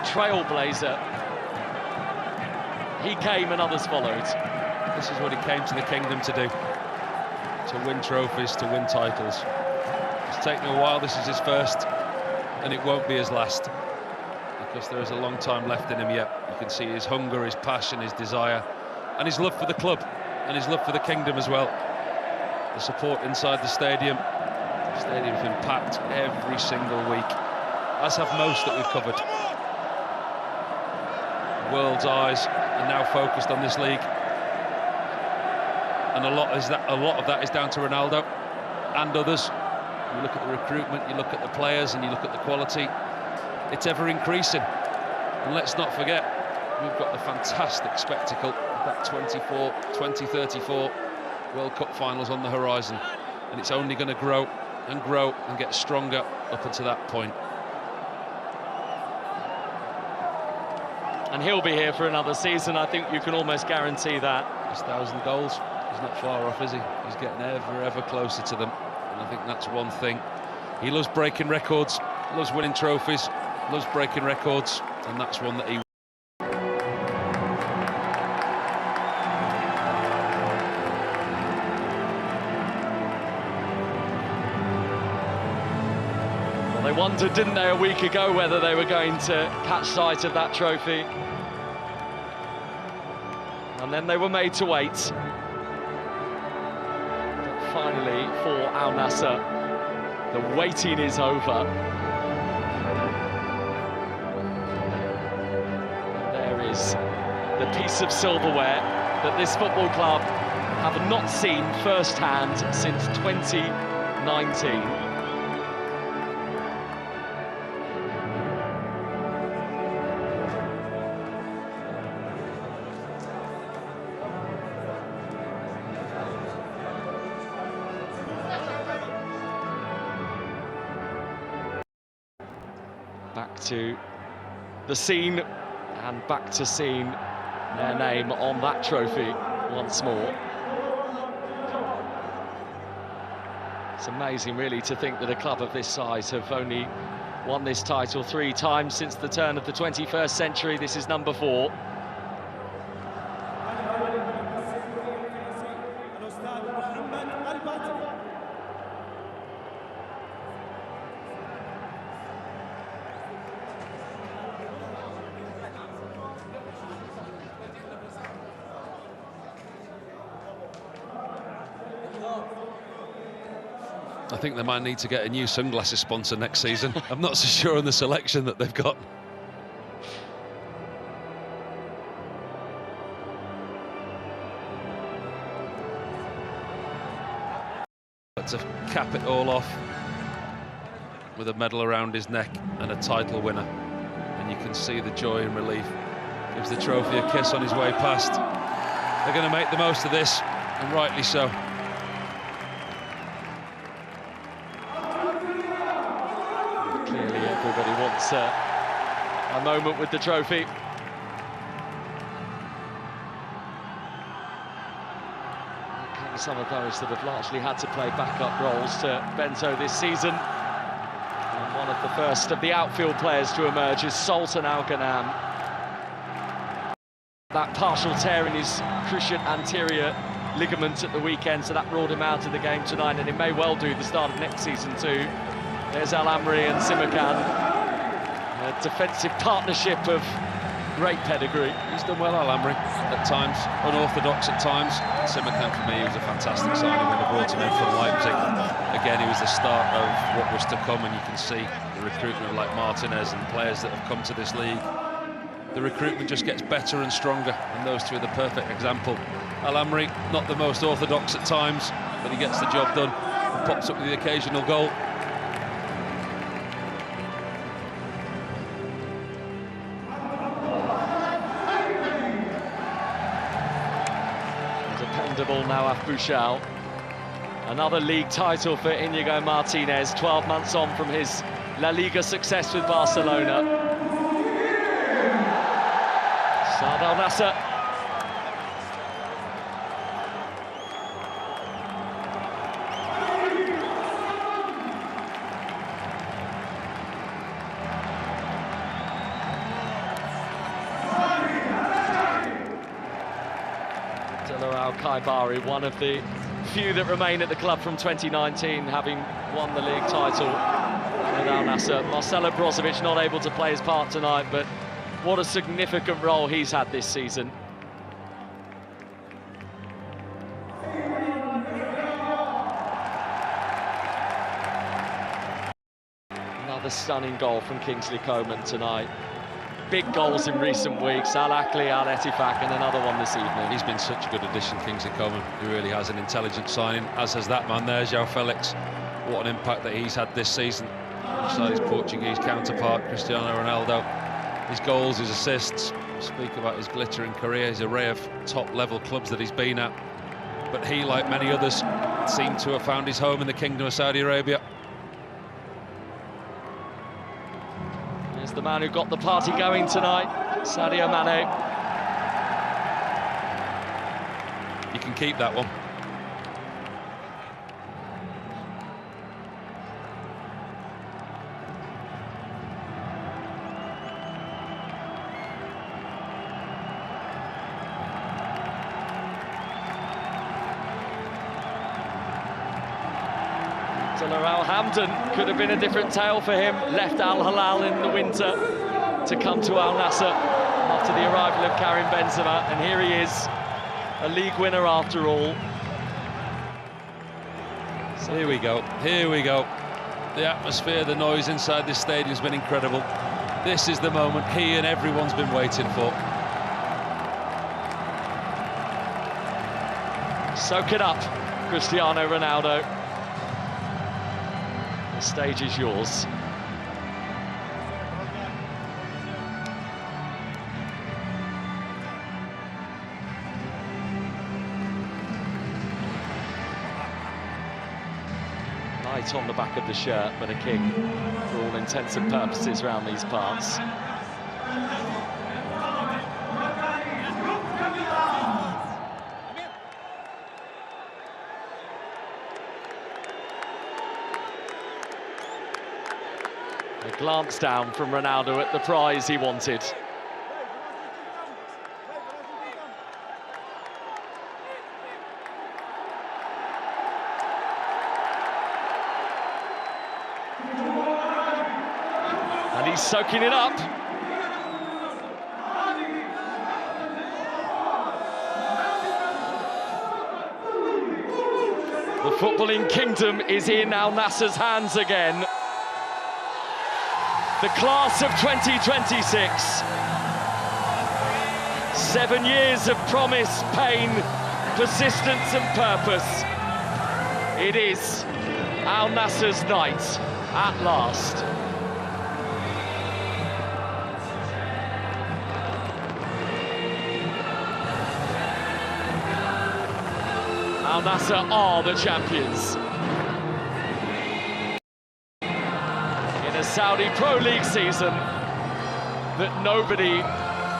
trailblazer. He came and others followed. This is what he came to the kingdom to do. To win trophies, to win titles. It's taken a while, this is his first, and it won't be his last. Because there is a long time left in him yet. You can see his hunger, his passion, his desire, and his love for the club, and his love for the kingdom as well. The support inside the stadium. The stadium's been packed every single week, as have most that we've covered. The world's eyes are now focused on this league, and a lot of that is down to Ronaldo and others. You look at the recruitment, you look at the players, and you look at the quality. It's ever increasing, and let's not forget, we've got the fantastic spectacle of that 2034 World Cup finals on the horizon, and it's only going to grow and grow and get stronger up until that point. And he'll be here for another season, I think you can almost guarantee that. His 1,000 goals, he's not far off, is he? He's getting ever closer to them, and I think that's one thing. He loves breaking records, loves winning trophies, loves breaking records, and that's one that he... Well, they wondered, didn't they, a week ago, whether they were going to catch sight of that trophy. And then they were made to wait. But finally, for Al Nassr, the waiting is over. The piece of silverware that this football club have not seen firsthand since 2019. Back to the scene, and back to seeing their name on that trophy once more. It's amazing, really, to think that a club of this size have only won this title 3 times since the turn of the 21st century. This is number 4. I think they might need to get a new sunglasses sponsor next season. I'm not so sure on the selection that they've got. But to cap it all off with a medal around his neck and a title winner, and you can see the joy and relief. Gives the trophy a kiss on his way past. They're going to make the most of this, and rightly so. Everybody wants a moment with the trophy. Some of those that have largely had to play backup roles to Bento this season. And one of the first of the outfield players to emerge is Sultan Al-Ghanam. That partial tear in his cruciate anterior ligament at the weekend, so that ruled him out of the game tonight, and it may well do the start of next season too. There's Al Amri and Simakan, a defensive partnership of great pedigree. He's done well, Al Amri, at times, unorthodox at times. Simakan, for me, was a fantastic signing when they brought him in from Leipzig. Again, he was the start of what was to come, and you can see the recruitment like Martinez and players that have come to this league. The recruitment just gets better and stronger, and those two are the perfect example. Al Amri, not the most orthodox at times, but he gets the job done and pops up with the occasional goal. Dependable Nawaf Bouchal. Another league title for Inigo Martinez, 12 months on from his La Liga success with Barcelona. Saad Al Nassr. Al Khaibari, one of the few that remain at the club from 2019, having won the league title with Al Nassr. Marcelo Brozovic not able to play his part tonight, but what a significant role he's had this season. Another stunning goal from Kingsley Coman tonight. Big goals in recent weeks, Al Akli, Al Etifak, and another one this evening. He's been such a good addition, Kingsley Coman. He really has, an intelligent signing, as has that man there, João Felix. What an impact that he's had this season alongside his Portuguese counterpart, Cristiano Ronaldo. His goals, his assists, speak about his glittering career, his array of top-level clubs that he's been at. But he, like many others, seemed to have found his home in the Kingdom of Saudi Arabia. Here's the man who got the party going tonight, Sadio Mane. You can keep that one. Hamdan could have been a different tale for him. Left Al Hilal in the winter to come to Al Nassr after the arrival of Karim Benzema, and here he is, a league winner after all. So here we go, here we go. The atmosphere, the noise inside this stadium has been incredible. This is the moment he and everyone's been waiting for. Soak it up, Cristiano Ronaldo. The stage is yours. Light on the back of the shirt, but a king for all intents and purposes around these parts. A glance down from Ronaldo at the prize he wanted. And he's soaking it up. The footballing kingdom is in Al Nassr's hands again. The class of 2026. 7 years of promise, pain, persistence and purpose. It is Al Nassr's night at last. Al Nassr are the champions. In a Saudi Pro League season that nobody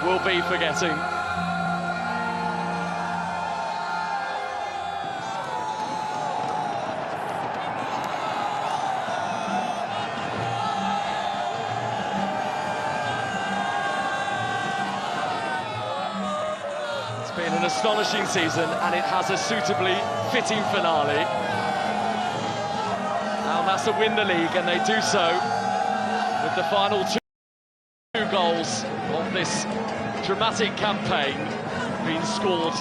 will be forgetting. It's been an astonishing season, and it has a suitably fitting finale. Al Nassr win the league, and they do so with the final two goals of this dramatic campaign being scored